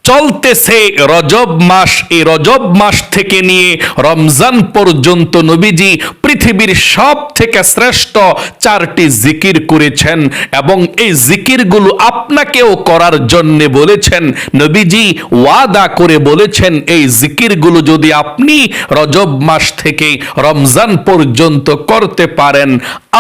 চলতেছে রজব মাস। এই রজব মাস থেকে নিয়ে রমজান পর্যন্ত নবীজি পৃথিবীর সব থেকে শ্রেষ্ঠ 4টি জিকির করেছেন এবং এই জিকিরগুলো আপনাকেও করার জন্য বলেছেন। নবীজি ওয়াদা করে বলেছেন এই জিকিরগুলো যদি আপনি রজব মাস থেকে রমজান পর্যন্ত করতে পারেন,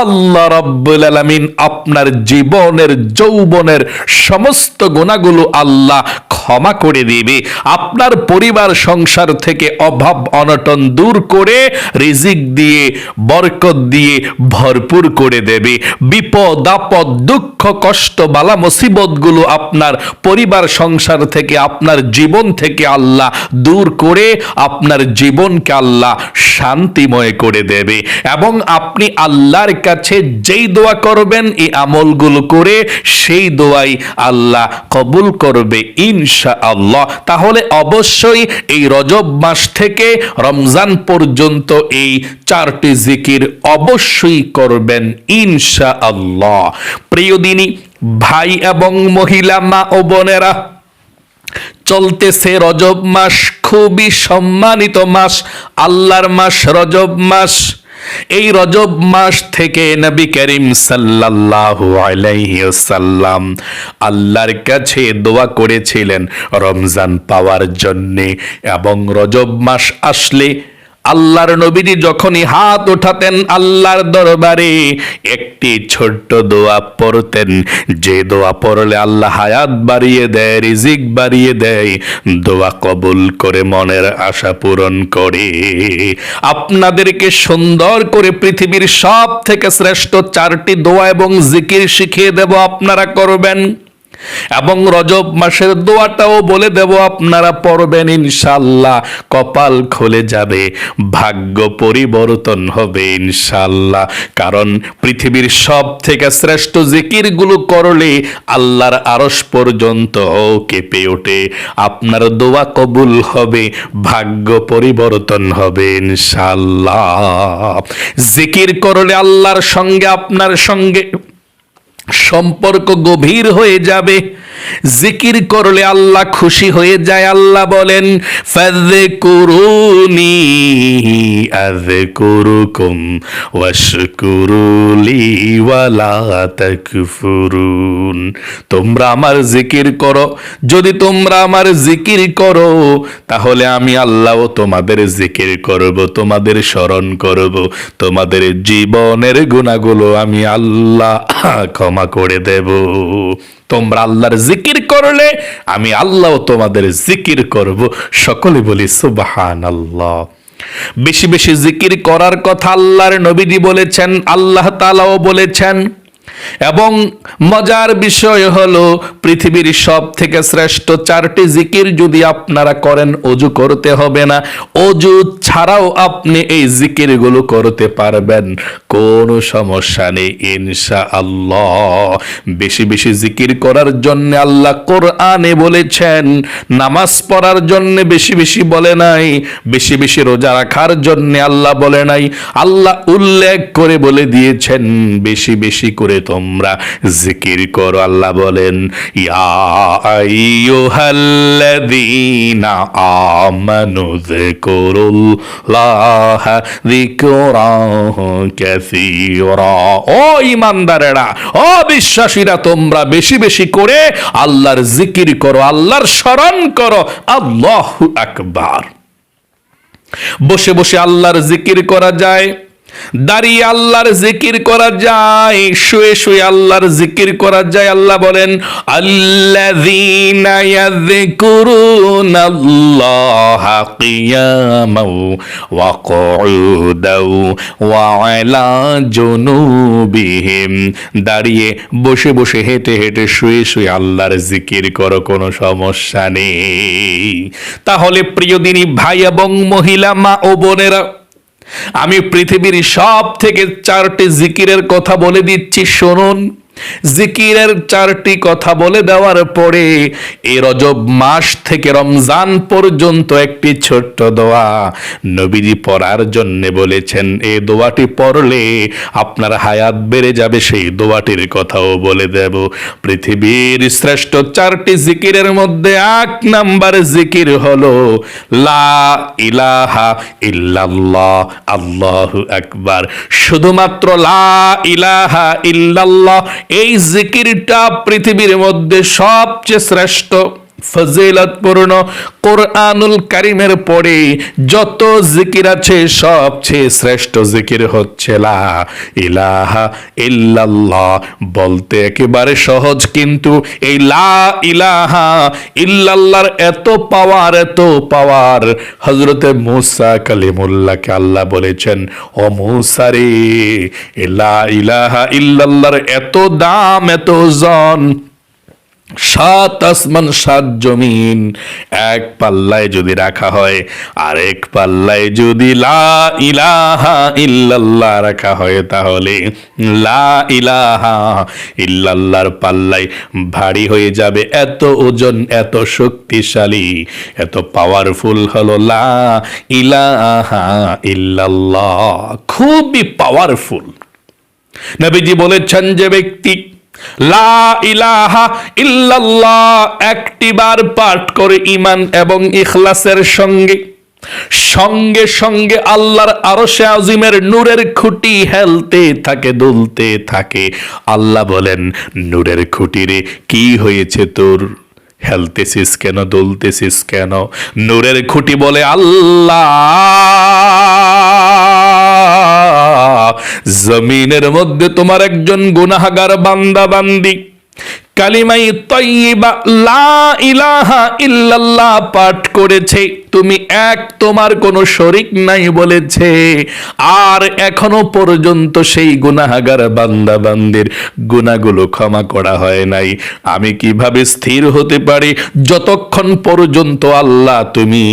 আল্লাহ রাব্বুল আলামিন আপনার জীবনের যৌবনের সমস্ত গুনাহগুলো আল্লাহ ক্ষমা করে দিবে। আপনার পরিবার সংসার থেকে অভাব অনটন দূর করে রিজিক দিয়ে বরকত দিয়ে ভরপুর করে দেবে। বিপদ আপদ দুঃখ কষ্ট বালা মুসিবতগুলো আপনার পরিবার সংসার থেকে আপনার জীবন থেকে আল্লাহ দূর করে আপনার জীবনকে আল্লাহ শান্তিময় করে দেবে। এবং আপনি আল্লাহর কাছে যেই দোয়া করবেন এই আমলগুলো করে সেই দোয়াই আল্লাহ কবুল করবে ইনশাআল্লাহ। তাহলে অবশ্যই এই রজব মাস থেকে রমজান পর্যন্ত এই 4টি জিকির অবশ্যই করবেন ইনশাআল্লাহ। প্রিয় দিনী ভাই এবং মহিলা মা ও বোনেরা, চলতেছে রজব মাস, খুবই সম্মানিত মাস, আল্লাহর মাস রজব মাস। এই রজব মাস থেকে নবী করিম সাল্লাল্লাহু আলাইহি ওয়াসাল্লাম আল্লাহর কাছে দোয়া করেছিলেন রমজান পাওয়ার জন্যে। এবং রজব মাস আসলে আল্লাহর নবীজি যখনই হাত ওঠাতেন আল্লাহর দরবারে একটি ছোট্ট দোয়া পড়তেন, যে দোয়া পড়লে আল্লাহ হায়াত বাড়িয়ে দেয়, রিজিক বাড়িয়ে দেয়, দোয়া কবুল করে মনের আশা পূরণ করে। আপনাদেরকে সুন্দর করে পৃথিবীর সব থেকে শ্রেষ্ঠ 4টি দোয়া এবং জিকির শিখিয়ে দেব, আপনারা করবেন। এবং রজব মাসের দোয়াটাও বলে দেব, আপনারা পড়বেন ইনশাআল্লাহ। কপাল খুলে যাবে, ভাগ্য পরিবর্তন হবে ইনশাআল্লাহ। কারণ পৃথিবীর সব থেকে শ্রেষ্ঠ জিকিরগুলো করলে আল্লাহর আরশ পর্যন্ত কেঁপে ওঠে। আপনার দোয়া কবুল হবে, ভাগ্য পরিবর্তন হবে ইনশাআল্লাহ। জিকির করলে আল্লাহর সঙ্গে আপনার সঙ্গে সম্পর্ক গভীর হয়ে যাবে। জিকির করলে আল্লাহ খুশি হয়ে যায়। আল্লাহ বলেন, ফাযকুরুনি আযকুরুকুম ওয়াশকুরুলি ওয়ালা তাকফুরুন। তোমরা আমার জিকির করো, যদি তোমরা আমার জিকির করো তাহলে আমি আল্লাহও তোমাদের জিকির করব, তোমাদের স্মরণ করব, তোমাদের জীবনের গুনাহগুলো আমি আল্লাহ ক্ষমা করে দেব। তোমরা আল্লাহর জিকির করলে আমি আল্লাহ তোমাদের জিকির করব। সকলে বলি সুবহানাল্লাহ। বেশি বেশি জিকির করার কথা আল্লাহর নবীজি বলেছেন, আল্লাহ তাআলাও বলেছেন। এবং মজার বিষয় হলো পৃথিবীর সব থেকে শ্রেষ্ঠ 4টি জিকির যদি আপনারা করেন, অজু করতে হবে না, অজু ছাড়াও আপনি এই জিকিরগুলো করতে পারবেন, কোনো সমস্যা নেই ইনশাআল্লাহ। বেশি বেশি জিকির করার জন্য আল্লাহ কোরআনে বলেছেন, নামাজ পড়ার জন্য বেশি বেশি বলে নাই, বেশি বেশি রোজা রাখার জন্য আল্লাহ বলে নাই। আল্লাহ উল্লেখ করে বলে দিয়েছেন বেশি বেশি করে তোমরা জিকির করো। আল্লাহ বলেন, ইয়া আইয়ুহাল্লাযীনা আমানু যিকুরুল্লাহ যিকরান কাসীরা। ও ঈমানদারেরা, ও বিশ্বাসীরা, তোমরা বেশি বেশি করে আল্লাহর জিকির করো, আল্লাহর স্মরণ করো। আল্লাহু আকবার। বসে বসে আল্লাহর জিকির করা যায়, দাঁড়িয়ে আল্লাহর জিকির করা যায়, শুয়ে শুয়ে আল্লাহর জিকির করা যায়। আল্লাহ বলেন, আল্লাযীনা ইয়াযকুরুনাল্লাহা কিয়ামান ওয়া কুউদান ওয়া আলা জুনুবিহিম। দাঁড়িয়ে বসে বসে হেঁটে হেঁটে শুয়ে শুয়ে আল্লাহর জিকির করো, কোনো সমস্যা নেই। তাহলে প্রিয় দিনী ভাই এবং মহিলা মা ও বোনেরা, আমি পৃথিবীর সব থেকে 4টি জিকিরের কথা বলে দিচ্ছি, শুনুন। জিকিরের 4টি কথা বলে দেওয়ার পরে এই রজব মাস থেকে রমজান পর্যন্ত একটি ছোট্ট দোয়া নবীজি পড়ার জন্য বলেছেন। এই দোয়াটি পড়লে আপনার হায়াত বেড়ে যাবে, সেই দোয়াটির কথাও বলে দেব। পৃথিবীর শ্রেষ্ঠ 4টি জিকিরের মধ্যে 1 নাম্বার জিকির হলো লা ইলাহা ইল্লাল্লাহ, আল্লাহু আকবার। শুধুমাত্র লা ইলাহা ইল্লাল্লাহ এই জিকিরটা পৃথিবীর মধ্যে সবচেয়ে শ্রেষ্ঠ, ফজিলতপূর্ণ। কোরআনুল কারীমের পরে যত জিকির আছে সবচেয়ে শ্রেষ্ঠ জিকির হচ্ছে লা ইলাহা ইল্লাল্লাহ। বলতে একেবারে সহজ, কিন্তু এই লা ইলাহা ইল্লাল্লাহর এত পাওয়ার, এত পাওয়ার। হযরতে মূসা কালিমুল্লাহকে আল্লাহ বলেছেন, ও মূসা রে, লা ইলাহা ইল্লাল্লাহর এত দাম, এত ওজন। 7 আসমান 7 জমিন এক পাল্লায় যদি রাখা হয়, আর এক পাল্লায় যদি লা ইলাহা ইল্লাল্লাহ রাখা হয়, তাহলে লা ইলাহা ইল্লাল্লাহর পাল্লায় ভারী হয়ে যাবে। এত ওজন, এত শক্তিশালী, এত পাওয়ারফুল হলো লা ইলাহা ইল্লাল্লাহ, খুবই পাওয়ারফুল। নবীজি বলেছেন, যে ব্যক্তি লা ইলাহা ইল্লাল্লাহ একটিবার পাঠ করে ঈমান এবং ইখলাসের সঙ্গে, সঙ্গে সঙ্গে আল্লাহর আরশে আজিমের নূরের খুঁটি হেলতে থাকে, দুলতে থাকে। আল্লাহ বলেন, নূরের খুঁটি রে, কি হয়েছে তোর? হেলতেছিস কেন, দুলতেছিস কেন? নূরের খুঁটি বলে, আল্লাহ, জমিনের মধ্যে তোমার একজন গুনাহগার বান্দা বান্দি কালিমাই তাইয়্যিবা লা ইলাহা ইল্লাল্লাহ পাঠ করেছে, তুমি এক, তোমার কোনো শরীক নাই বলেছে, আর এখনো পর্যন্ত সেই গুনাহগার বান্দা বান্দির গুনাহগুলো ক্ষমা করা হয় নাই। আমি কিভাবে স্থির হতে পারি যতক্ষণ পর্যন্ত আল্লাহ তুমি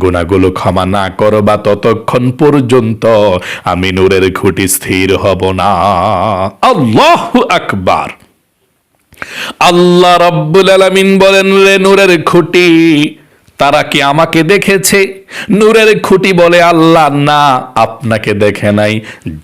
গুনাহগুলো ক্ষমা না করবা, ততক্ষণ পর্যন্ত আমি নূরের খুঁটি স্থির হব না। আল্লাহু আকবার। আল্লাহ রাব্বুল আলামিন বলেন, রে নূরের খুঁটি, তারা কি আমাকে দেখেছে? নূরের খুঁটি বলে, আল্লাহ না, আপনাকে দেখে নাই।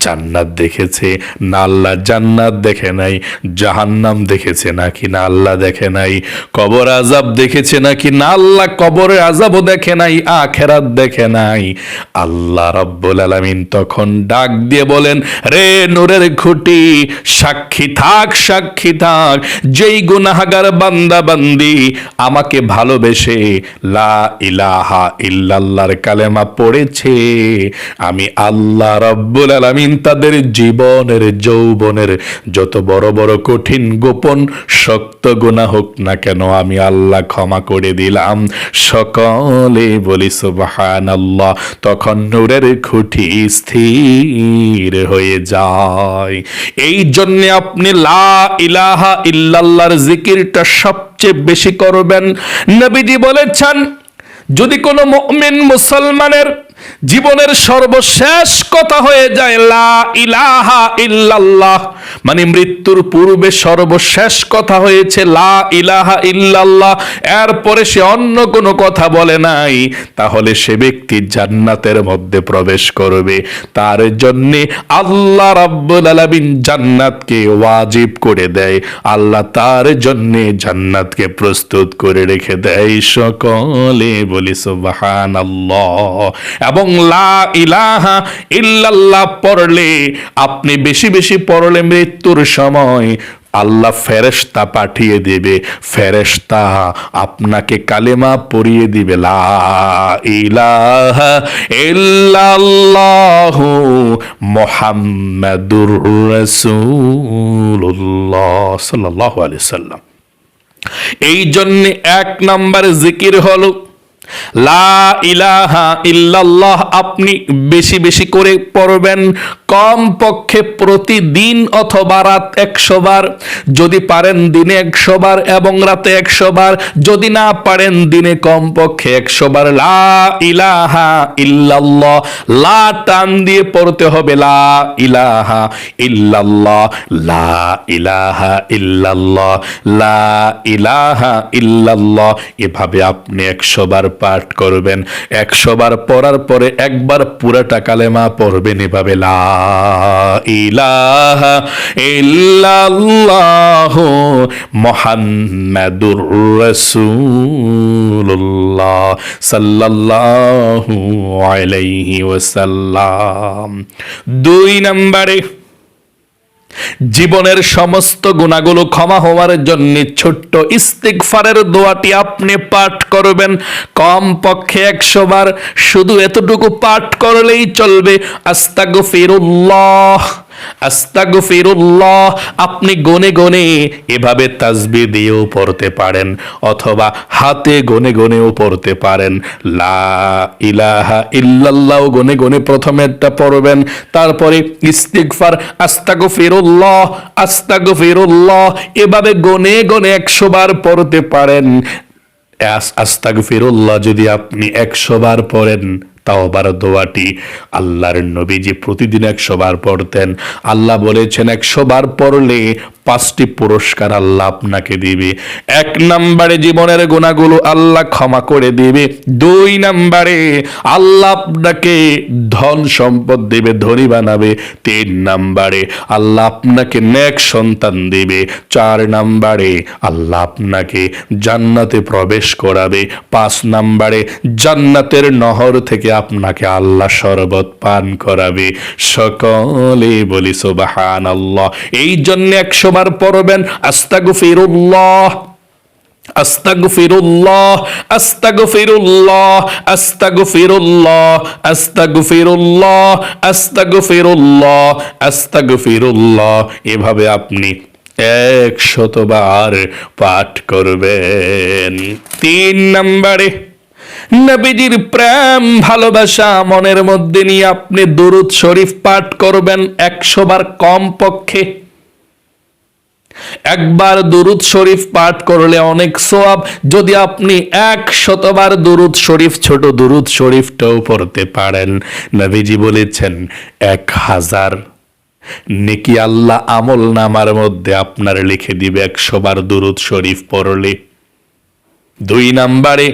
জান্নাত দেখেছে? না, আল্লাহ জান্নাত দেখে নাই। জাহান্নাম দেখেছে নাকি? না, আল্লাহ দেখে নাই। কবর আযাব দেখেছে নাকি? না, আল্লাহ কবরের আযাবও দেখে নাই, আখিরাত দেখে নাই। আল্লাহ রাব্বুল আলামিন তখন ডাক দিয়ে বলেন, রে নূরের খুঁটি, সাক্ষী থাক, সাক্ষী থাক, যেই গুনাহগার বান্দা বান্দি আমাকে ভালোবেসে লা ইলাহা ইল্লাল্লাহর কালেমা পড়েছে, আমি আল্লাহ রাব্বুল আলামিন তাদের জীবনের, যৌবনের যত বড় বড় কঠিন গোপন শক্ত গুনাহ হোক না কেন, আমি আল্লাহ ক্ষমা করে দিলাম। সকলে বলি সুবহানাল্লাহ। তখন নূরের খুঁটি স্থির হয়ে যায়। এই জন্য আপনি লা ইলাহা ইল্লাল্লাহর জিকিরটা সবচেয়ে বেশি করবেন। নবীজি বলেছেন, যদি কোনো মুমিন মুসলমানের জীবনের সর্বশেষ কথা হয়ে যায় লা ইলাহা ইল্লাল্লাহ, মানে মৃত্যুর পূর্বে সর্বশেষ কথা হয়েছে লা ইলাহা ইল্লাল্লাহ, এরপরে সে অন্য কোনো কথা বলে নাই, তাহলে সে ব্যক্তি জান্নাতের মধ্যে প্রবেশ করবে। তার জন্য আল্লাহ রাব্বুল আলামিন জান্নাতকে ওয়াজিব করে দেয়, আল্লাহ তার জন্য জান্নাতকে প্রস্তুত করে রেখে দেয়। সকলে বলি সুবহানাল্লাহ। এবং লা ইলাহা ইল্লাল্লাহ পড়লে, আপনি বেশি বেশি পড়লে মৃত্যুর সময় আল্লাহ ফেরেশতা পাঠিয়ে দেবে, ফেরেশতা আপনাকে কালেমা পড়িয়ে দিবে, লা ইলাহা ইল্লাল্লাহু মুহাম্মাদুর রাসূলুল্লাহ সাল্লাল্লাহু আলাইহি সাল্লাম। এই জন্য 1 নাম্বার জিকির হলো লা ইলাহা ইল্লাল্লাহ আপনি বেশি বেশি করে পড়বেন, কম পক্ষে প্রতিদিন অথবা রাত 100 বার, যদি পারেন দিনে 100 বার এবং রাতে 100 বার, যদি না পারেন দিনে কম পক্ষে 100 বার লা ইলাহা ইল্লাল্লাহ। লা টান দিয়ে পড়তে হবে, লা ইলাহা ইল্লাল্লাহ, লা ইলাহা ইল্লাল্লাহ, লা ইলাহা ইল্লাল্লাহ। এভাবে আপনি 100 বার পাঠ করবেন। 100 বার পড়ার পরে একবার পুরাটা কালেমা পড়বেন এভাবে, লা ইলাহা ইল্লাল্লাহ মুহাম্মাদুর রাসূলুল্লাহ সাল্লাল্লাহু আলাইহি ওয়াসাল্লাম। 2 নম্বরে জীবনের সমস্ত গুনাহগুলো ক্ষমা হওয়ার জন্য ছোট্ট ইস্তিগফারের দোয়াটি আপনি পাঠ করবেন কম পক্ষে 100 বার। শুধু এতটুকু পাঠ করলেই চলবে, আস্তাগফিরুল্লাহ আস্তাগফিরুল্লাহ। আপনি গনে গনে এভাবে তাসবিহ দিয়েও পড়তে পারেন অথবা হাতে গনে গনেও পড়তে পারেন। লা ইলাহা ইল্লাল্লাহ গনে গনে প্রথমেরটা পড়বেন, তারপরে ইস্তিগফার আস্তাগফিরুল্লাহ আস্তাগফিরুল্লাহ, এভাবে গনে গনে 100 বার পড়তে পারেন। আস্তাগফিরুল্লাহ যদি আপনি 100 বার পড়েন, তাওবার দোয়াটি আল্লাহর নবীজি প্রতিদিন 100 বার পড়তেন। আল্লাহ বলেছেন 100 বার পড়লে 5টি পুরস্কার আল্লাহ আপনাকে দিবে। 1 নম্বরে জীবনের গুনাহগুলো আল্লাহ ক্ষমা করে দিবে। 2 নম্বরে আল্লাহ আপনাকে ধন সম্পদ দিবে, ধনী বানাবে। 3 নম্বরে আল্লাহ আপনাকে নেক সন্তান দিবে। 4 নম্বরে আল্লাহ আপনাকে জান্নাতে প্রবেশ করাবে। 5 নম্বরে জান্নাতের নহর থেকে আপনাকে আল্লাহ শরবত পান করাবে। সকলে বলি সুবহানাল্লাহ। এই জন্য 100 বার পড়বেন আস্তাগফিরুল্লাহ আস্তাগফিরুল্লাহ আস্তাগফিরুল্লাহ আস্তাগফিরুল্লাহ আস্তাগফিরুল্লাহ আস্তাগফিরুল্লাহ আস্তাগফিরুল্লাহ। এভাবে আপনি 100 বার পাঠ করবেন। 3 নম্বরে নবীজির প্রেম ভালোবাসা মনের মধ্যে নিয়ে আপনি দুরূদ শরীফ পাঠ করবেন 100 বার কম পক্ষে। একবার দুরূদ শরীফ পাঠ করলে অনেক সওয়াব। যদি আপনি 100 বার দুরূদ শরীফ, ছোট দুরূদ শরীফটাও পড়তে পারেন, নবীজি বলেছেন 1000 নেকি আল্লাহ আমল নামার মধ্যে আপনার লিখে দিবে 100 বার দুরূদ শরীফ পড়লে। 2 নম্বরে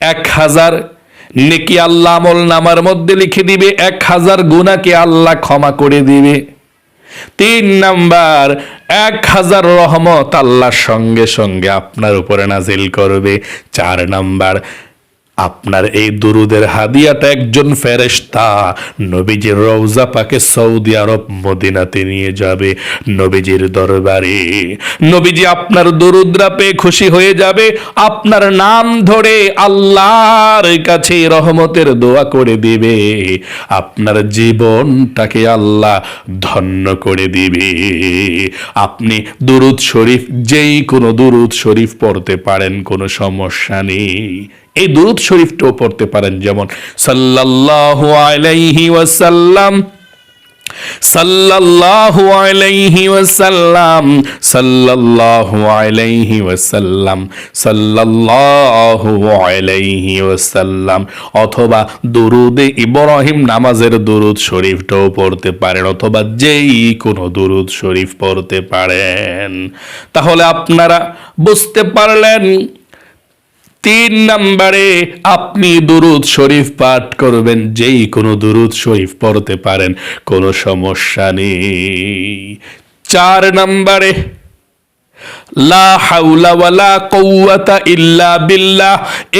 1000 নেকি আল্লাহ আমল নামার মধ্যে লিখে দিবে, 1000 গুনাহকে আল্লাহ ক্ষমা করে দিবে। 3 নাম্বার 1000 রহমত আল্লাহ সঙ্গে সঙ্গে আপনার উপরে নাজিল করবে। 4 নাম্বার আপনার এই দুরুদের হাদিয়াটা একজন ফেরেশতা নবীজির রওজা পাকে সৌদি আরব মদিনাতে নিয়ে যাবে নবীজির দরবারে। নবীজি আপনার দুরুদরা পেয়ে খুশি হয়ে যাবে, আপনার নাম ধরে আল্লাহর কাছে রহমতের দোয়া করে দিবে, আপনার জীবনটাকে আল্লাহ ধন্য করে দিবে। আপনি দুরুদ শরীফ যেই কোনো দুরুদ শরীফ পড়তে পারেন, কোনো সমস্যা নেই। এই দুরূদ শরীফটাও পড়তে পারেন, যেমন সাল্লাল্লাহু আলাইহি ওয়াসাল্লাম সাল্লাল্লাহু আলাইহি ওয়াসাল্লাম সাল্লাল্লাহু আলাইহি ওয়াসাল্লাম সাল্লাল্লাহু আলাইহি ওয়াসাল্লাম, অথবা দুরুদে ইব্রাহিম নামাজের দুরুদ শরীফটাও পড়তে পারেন, অথবা যেই কোনো দুরুদ শরীফ পড়তে পারেন। তাহলে আপনারা বুঝতে পারলেন 3 নম্বরে আপনি দুরুদ শরীফ পাঠ করবেন, যেই কোনো দুরুদ শরীফ পড়তে পারেন, কোনো সমস্যা নেই। 4 নম্বরে লা হাওলা ওয়ালা কুওয়াতা ইল্লা বিল্লাহ,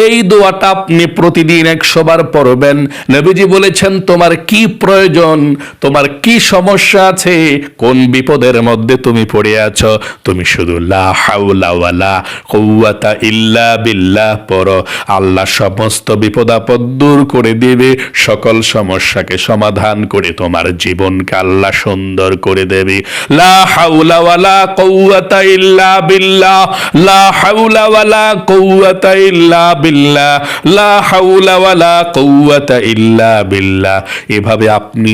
এই দোয়াটা আপনি প্রতিদিন 100 বার পড়বেন। নবীজি বলেছেন তোমার কি প্রয়োজন, তোমার কি সমস্যা আছে, কোন বিপদের মধ্যে তুমি পড়ে আছো, তুমি শুধু লা হাওলা ওয়ালা কুওয়াতা ইল্লা বিল্লাহ পড়ো, আল্লাহ সমস্ত বিপদ আপদ দূর করে দিবে, সকল সমস্যাকে সমাধান করে তোমার জীবনকে আল্লাহ সুন্দর করে দেবে। লা হাওলা ওয়ালা কুওয়াতা ইল্লা বিল্লাহ, লা হাওলা ওয়ালা কুওয়াতা ইল্লা বিল্লাহ, লা হাওলা ওয়ালা কুওয়াতা ইল্লা বিল্লাহ। এভাবে আপনি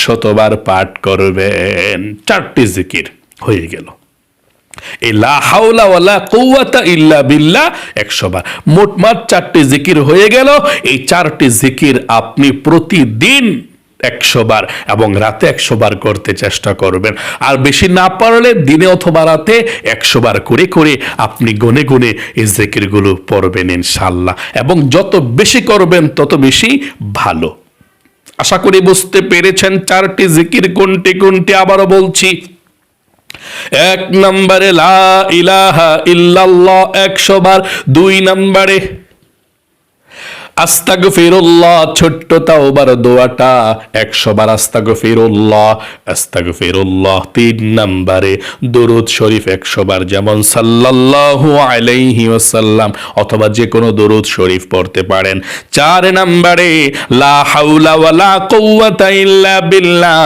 100 বার পাঠ করবেন। 4টি জিকির হয়ে গেল। এই লা হাওলা ওয়ালা কুওয়াতা ইল্লা বিল্লাহ 100 বার, মোটমাট 4টি জিকির হয়ে গেল। এই 4টি জিকির আপনি প্রতিদিন 100 বার এবং রাতে 100 বার করতে চেষ্টা করবেন। আর বেশি না পারলে দিনে অথবা রাতে 100 বার করে করে আপনি গুনে গুনে এই জিকিরগুলো পড়বেন ইনশাআল্লাহ। এবং যত বেশি করবেন তত বেশি ভালো। আশা করি বুঝতে পেরেছেন 4টি জিকির কোনটি কোনটি। আবারও বলছি, 1 নম্বরে লা ইলাহা ইল্লাল্লাহ 100 বার, 2 নম্বরে আস্তাগফিরুল্লাহ ছোট্ট তাওবার দোয়াটা 100 বার আস্তাগফিরুল্লাহ আস্তাগফিরুল্লাহ। 3 নম্বরে দরুদ শরীফ 100 বার, যেমন সাল্লাল্লাহু আলাইহি ওয়াসাল্লাম অথবা যে কোনো দরুদ শরীফ পড়তে পারেন। 4 নম্বরে লা হাওলা ওয়ালা কুওয়াতা ইল্লা বিল্লাহ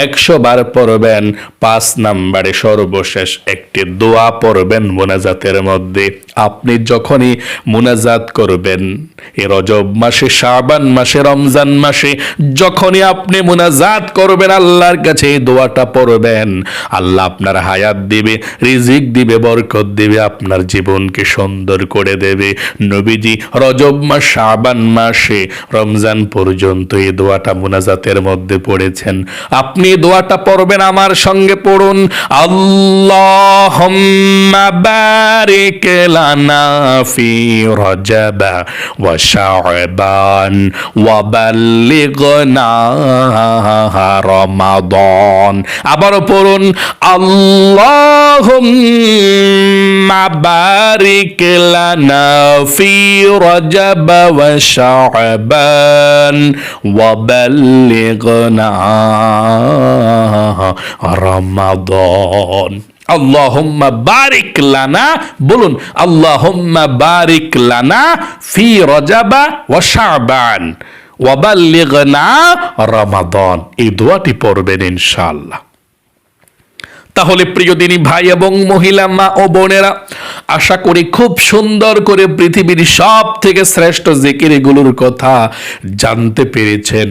100 বার পড়বেন। 5 নম্বরে সর্বশেষ একটি দোয়া পড়বেন মুনাজাতের মধ্যে। আপনি যখনই মুনাজাত করবেন এই রজব মাসে, শাবান মাসে, রমজান মাসে, যখনই আপনি মুনাজাত করবেন আল্লাহর কাছে এই দোয়াটা পড়বেন, আল্লাহ আপনার হায়াত দিবে, রিজিক দিবে, বরকত দিবে, আপনার জীবনকে সুন্দর করে দেবে। নবীজি রজব মাস, শাবান মাসে, রমজান পর্যন্ত এই দোয়াটা মুনাজাতের মধ্যে পড়েছেন। আপনি দোয়াটা পড়বেন, আমার সঙ্গে পড়ুন। আল্লাহুম্মা বারিক লানা ফি রজবা ওয়া শাবান ওয়া বাল্লিগনা রমাদান। আবারও পড়ুন, আল্লাহুম্মা বারিক লানা ফি রজবা ওয়া শাবান ওয়া বাল্লিগনা রমাদান। আল্লাহুম্মা বারিক লানা, বলুন আল্লাহুম্মা বারিক লানা ফি রজবা ওয়া শাবান ওয়া বাল্লিগনা রমাদান। এই দোয়াটি পড়বেন ইনশাআল্লাহ। তাহলে প্রিয় দিনী ভাই এবং মহিলা, মা ও বোনেরা, আশা করি খুব সুন্দর করে পৃথিবীর সব থেকে শ্রেষ্ঠ জিকিরগুলোর কথা জানতে পেরেছেন।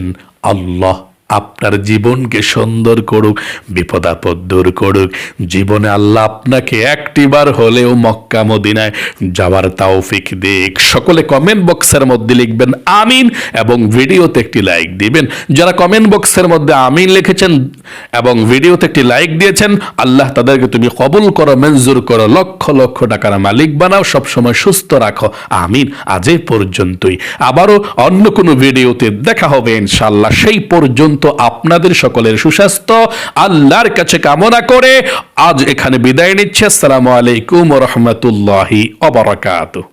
আল্লাহ আপনার জীবনকে সুন্দর করুক, বিপদ আপদ দূর করুক। জীবনে আল্লাহ আপনাকে একটিবার হলেও মক্কা মদিনায় যাওয়ার তৌফিক দিক। সকলে কমেন্ট বক্সের মধ্যে লিখবেন আমিন এবং ভিডিওতে একটি লাইক দিবেন। যারা কমেন্ট বক্সের মধ্যে আমিন লিখেছেন এবং ভিডিওতে একটি লাইক দিয়েছেন, আল্লাহ তাদেরকে তুমি কবুল করো, মঞ্জুর করো, লক্ষ লক্ষ টাকার মালিক বানাও, সবসময় সুস্থ রাখো। আমিন। আজ এই পর্যন্তই, আবারও অন্য কোনো ভিডিওতে দেখা হবে ইনশাআল্লাহ। সেই পর্যন্ত আপনাদের সকলের সুস্বাস্থ্য আল্লাহর কাছে কামনা করে আজ এখানে বিদায় নিচ্ছে। আসসালামু আলাইকুম ওয়া রাহমাতুল্লাহি ওয়া বারাকাতুহু।